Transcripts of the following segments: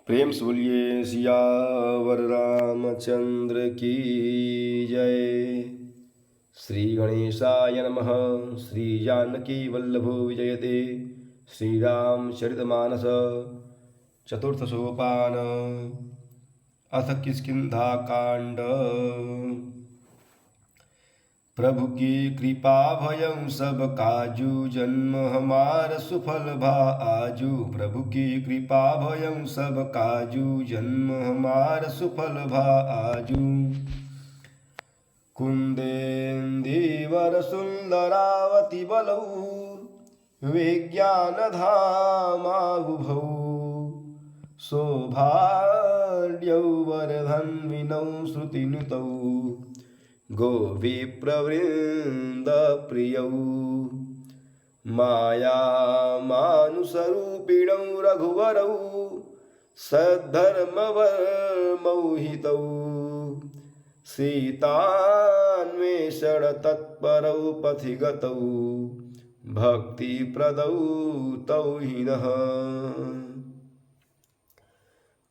प्रेम से बोलिए सियावर रामचंद्र की जय। श्री गणेशाय नमः। श्री जानकी वल्लभो विजयते। श्री रामचरितमानस चतुर्थ सोपान। अथ किष्किंधा कांड। प्रभु की कृपा भयं सब काजू, जन्म हमार सुफल भा आजू। प्रभु की कृपा भयं सब काजू, जन्म हमार सुफल भा आजू। कुंदेन्दीवर सुंदरावती बलौ, विज्ञान धामागुभौ। शोभाढ्यौ वरधन्विनौ श्रुतिनुतौ, गोविप्रवृन्दप्रियौ। मायामानुषरूपिणौ रघुवरौ, सद्धर्मवर्मौहितौ। सीतान्वेषणतत्परौ पथिगतौ, भक्तिप्रदौ तौ हीनः।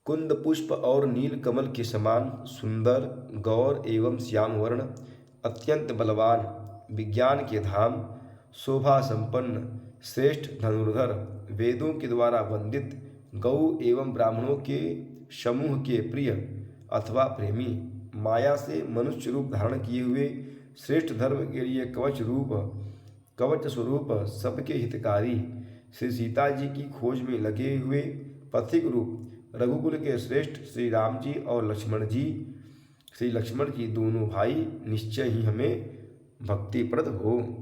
कुंद पुष्प और नील कमल के समान सुंदर, गौर एवं श्याम वर्ण, अत्यंत बलवान, विज्ञान के धाम, शोभा संपन्न, श्रेष्ठ धनुर्धर, वेदों के द्वारा वंदित, गौ एवं ब्राह्मणों के समूह के प्रिय अथवा प्रेमी, माया से मनुष्य रूप धारण किए हुए, श्रेष्ठ धर्म के लिए कवच स्वरूप, सबके हितकारी, श्री सीता जी की खोज में लगे हुए पथिक रूप, रघुकुल के श्रेष्ठ श्री राम जी और लक्ष्मण जी, श्री लक्ष्मण जी दोनों भाई निश्चय ही हमें भक्तिप्रद हो।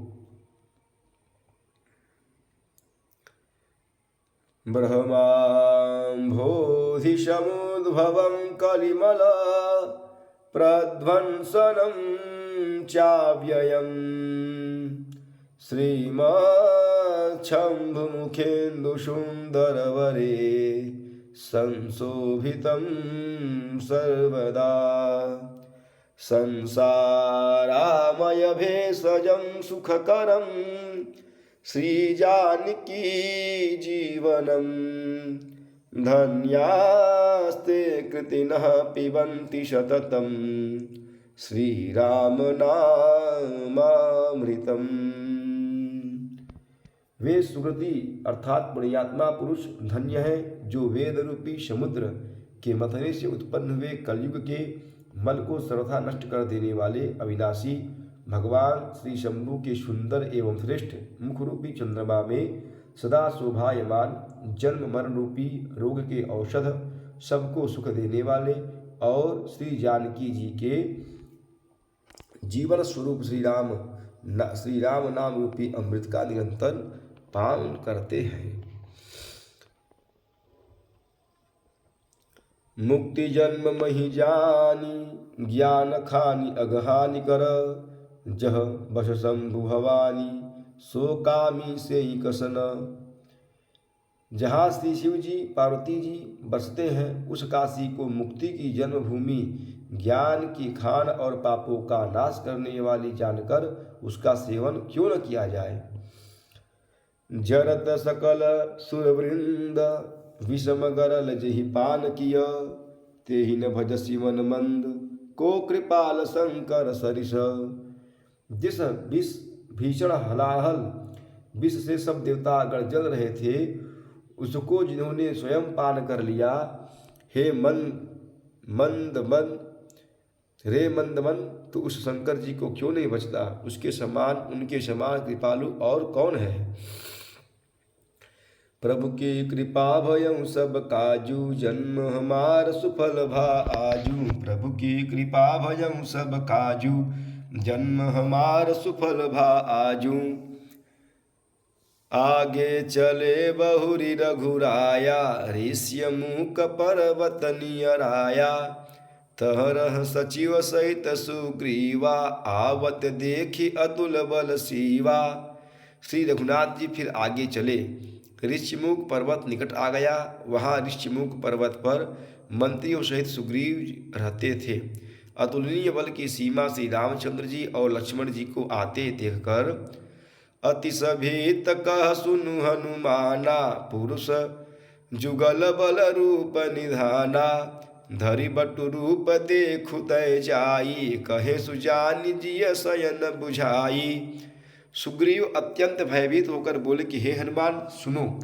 ब्रह्माम्भोधिसमुद्भवं कलिमल प्रध्वंसनं चाव्ययम्, श्रीमच्छम्भुमुखेन्दुसुन्दरवरे संशोभितं सर्वदा। संसारामयभेषजं सुखकरं श्रीजानकी जीवनं, धन्यास्ते कृतिनः पिबन्ति सततं श्रीरामनामामृतम्। वे सुकृति अर्थात पुण्यात्मा पुरुष धन्य है, जो वेद रूपी समुद्र के मथने से उत्पन्न हुए कलयुग के मल को सर्वथा नष्ट कर देने वाले अविनाशी भगवान श्री शंभु के सुंदर एवं श्रेष्ठ मुख रूपी चंद्रमा में सदा शोभायमान, जन्म मरण रूपी रोग के औषध, सबको सुख देने वाले और श्री जानकी जी के जीवन स्वरूप श्री राम नाम रूपी अमृत का निरंतर पान करते हैं। मुक्ति जन्म महि जानी, ज्ञान खानी अगहानि कर। जह बस शंभु भवानी, सो कामी से ही कसन। जहाँ श्री शिव जी पार्वती जी बसते हैं, उस काशी को मुक्ति की जन्मभूमि, ज्ञान की खान और पापों का नाश करने वाली जानकर उसका सेवन क्यों न किया जाए। जरत सकल सुरवृंद, विषम गरल जहि पान किय। तेहि न भज शिवन मंद, को कृपाल शंकर सरिस। जिस विष भीषण हलाहल विष से सब देवता गण जल रहे थे, उसको जिन्होंने स्वयं पान कर लिया, हे मंद मन, तो उस शंकर जी को क्यों नहीं बचता। उनके समान कृपालु और कौन है। प्रभु की कृपा भयं सब काजू, जन्म हमार सुफल भा आजू। प्रभु की कृपा भयं सब काजू, जन्म हमार सुफल भा आजू। आगे चले बहुरी रघुराया, ऋष्यमुख पर्वत नियराया। तहरह सचिव सहित सुग्रीवा, आवत देखी अतुल बल सीवा। श्री रघुनाथ जी फिर आगे चले। ऋष्यमुख पर्वत निकट आ गया। वहाँ ऋष्यमुख पर्वत पर मंत्रियों सहित सुग्रीव रहते थे। अतुलनीय बल की सीमा श्री रामचंद्र जी और लक्ष्मण जी को आते देखकर अति सभीत कह सुनु हनुमाना, पुरुष जुगल बल रूप निधाना, धरि बटु रूप देखु तय जाई, कहे सुजानि जिय शयन बुझाई। सुग्रीव अत्यंत भयभीत होकर बोले कि हे हनुमान सुनो,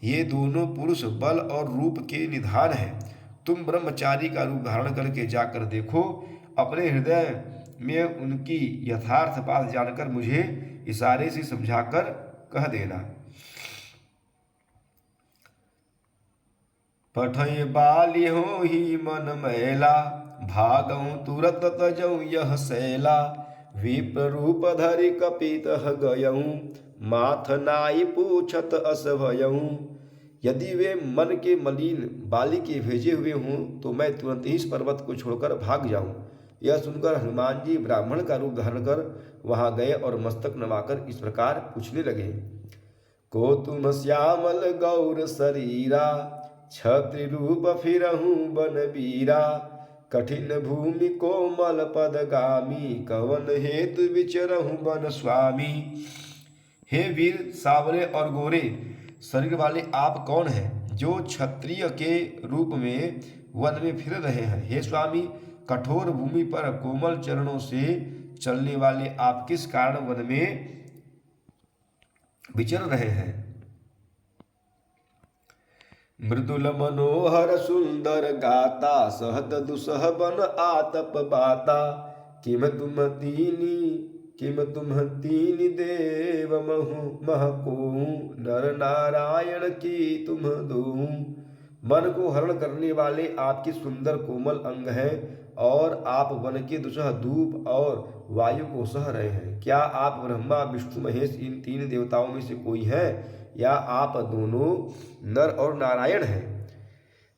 ये दोनों पुरुष बल और रूप के निधान हैं। तुम ब्रह्मचारी का रूप धारण करके जाकर देखो, अपने हृदय में उनकी यथार्थ बात जानकर मुझे इशारे से समझाकर कह देना। पठय बाली हो ही मन मैला, भागऊ तुरत तजऊ यह शैला। विप्र रूप धरि कपित गयऊ, माथ नाई पूछत अस भयऊ। यदि वे मन के मलिन बाली के भेजे हुए हों तो मैं तुरंत ही इस पर्वत को छोड़कर भाग जाऊं। यह सुनकर हनुमान जी ब्राह्मण का रूप धारण कर वहां गए और मस्तक नवाकर इस प्रकार पूछने लगे। को तुम श्यामल गौर शरीरा, छत्रि रूप फिरहूँ बन बीरा। कठिन भूमि कोमल पदगामी, कवन हेतु विचरहूँ बन स्वामी। हे वीर सावरे और गोरे शरीर वाले आप कौन हैं जो क्षत्रिय के रूप में वन में फिर रहे हैं। हे स्वामी, कठोर भूमि पर कोमल चरणों से चलने वाले आप किस कारण वन में विचर रहे हैं। मृदुल मनोहर सुंदर गाता, सहत दुसह बन आतप बाता। किम तुम तीन देव महको, नर नारायण की तुम दो। मन को हरण करने वाले आपके सुंदर कोमल अंग हैं और आप वन के दुसह धूप और वायु को सह रहे हैं। क्या आप ब्रह्मा विष्णु महेश इन तीन देवताओं में से कोई हैं या आप दोनों नर और नारायण हैं।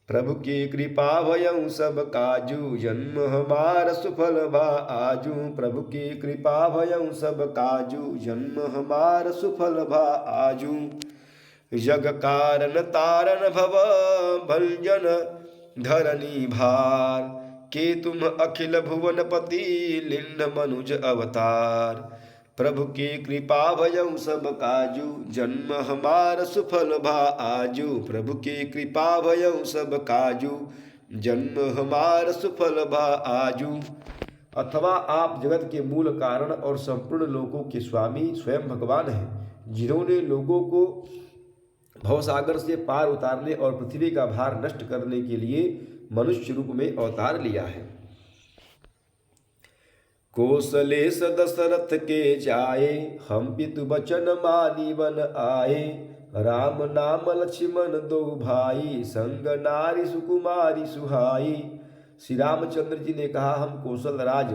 प्रभु की कृपा भयऊ सब काजू, जन्म हमार सुफल भा आजू। प्रभु की कृपा भयऊ सब काजू, जन्म हमार सुफल भा आजू। जग कारण तारण भव भंजन धरनी भार, के तुम अखिल भुवनपति लिन्न मनुज अवतार। प्रभु की कृपा भयऊ सब काजू, जन्म हमार सुफल भा आजू। प्रभु की कृपा भयऊ सब काजू, जन्म हमार सुफल भा आजू। अथवा आप जगत के मूल कारण और संपूर्ण लोकों के स्वामी स्वयं भगवान हैं, जिन्होंने लोगों को भवसागर से पार उतारने और पृथ्वी का भार नष्ट करने के लिए मनुष्य रूप में अवतार लिया है। कौशलेश दशरथ के जाए, हम पितु बचन मानी वन आए। राम नाम लक्ष्मण दो भाई, संग नारी सुकुमारी सुहाई। श्री रामचंद्र जी ने कहा, हम कौशल राज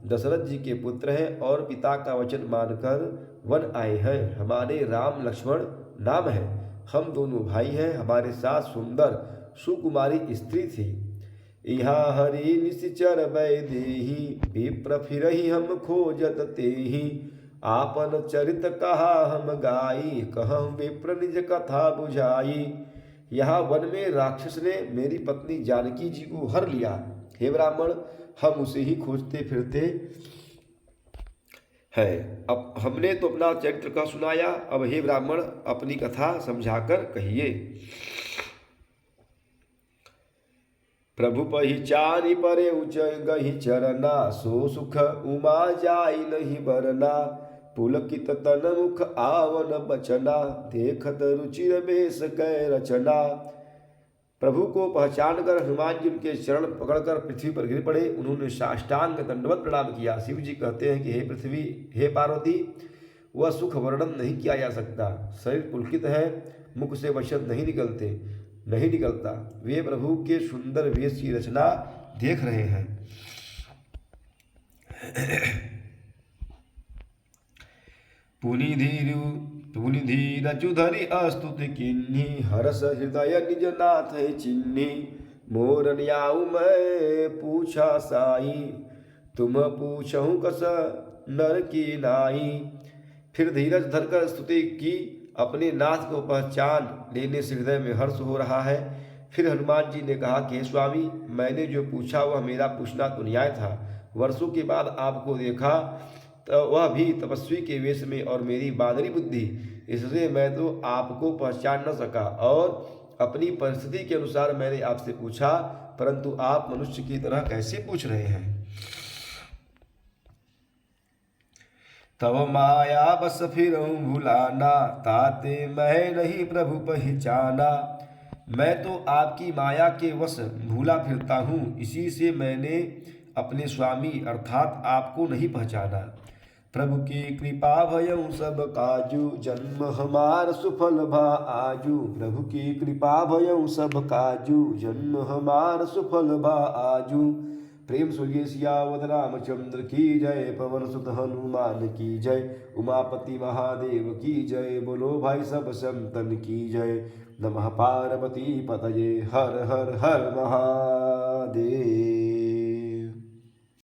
दशरथ जी के पुत्र हैं और पिता का वचन मानकर वन आए हैं। हमारे राम लक्ष्मण नाम है, हम दोनों भाई हैं। हमारे साथ सुंदर सुकुमारी स्त्री थी। यहाँ हरि निश्चर वैदेही, विप्र फिरहि हम खोजत तेहि। आपन चरित कहा हम गाई, कहूँ विप्र निज कथा बुझाई। यहाँ वन में राक्षस ने मेरी पत्नी जानकी जी को हर लिया। हे ब्राह्मण, हम उसे ही खोजते फिरते हैं। अब हमने तो अपना चरित्र का सुनाया, अब हे ब्राह्मण अपनी कथा समझाकर कहिए। प्रभु पहिचानी परे उच गही चरना, सो सुख उमा जाई नहीं बरना। पुलकित तन मुख आवन बचना, देखत रुचिर बेस कै रचना। प्रभु को पहचान कर हनुमान जी उनके चरण पकड़कर पृथ्वी पर गिर पड़े। उन्होंने साष्टांग दंडवत प्रणाम किया। शिव जी कहते हैं कि हे पृथ्वी, हे पार्वती, वह सुख वर्णन नहीं किया जा सकता। शरीर पुलकित है, मुख से वचन नहीं निकलता। वे प्रभु के सुंदर वेश की रचना देख रहे हैं। पुनिधि रजुधरि अस्तुति किन्ही, हरस हृदय निज नाथ चिन्ही। मोर न्याऊ मैं पूछा साई, तुम पूछहु कस नर की नाई। फिर धीरज धरकर स्तुति की। अपने नाथ को पहचान लेने से हृदय में हर्ष हो रहा है। फिर हनुमान जी ने कहा कि स्वामी, मैंने जो पूछा वह मेरा पूछना तो न्याय था। वर्षों के बाद आपको देखा तो वह भी तपस्वी के वेश में, और मेरी बादरी बुद्धि, इससे मैं तो आपको पहचान न सका और अपनी परिस्थिति के अनुसार मैंने आपसे पूछा, परंतु आप मनुष्य की तरह कैसे पूछ रहे हैं। तब माया बस फिरऊं भुलाना, ताते मैं नहीं प्रभु पहचाना। मैं तो आपकी माया के वश भूला फिरता हूँ, इसी से मैंने अपने स्वामी अर्थात आपको नहीं पहचाना। प्रभु की कृपा भयउ सब काजू, जन्म हमार सुफल भा आजू। प्रभु की कृपा भयउ सब काजू, जन्म हमार सुफल भा आजू। प्रेम स्वर्गीय सियावत रामचंद्र की जय, पवन सुत हनुमान की जय, उमापति महादेव की जय। बोलो भाई सब संतन की जय। नमः पार्वती पतये, हर हर हर महादेव।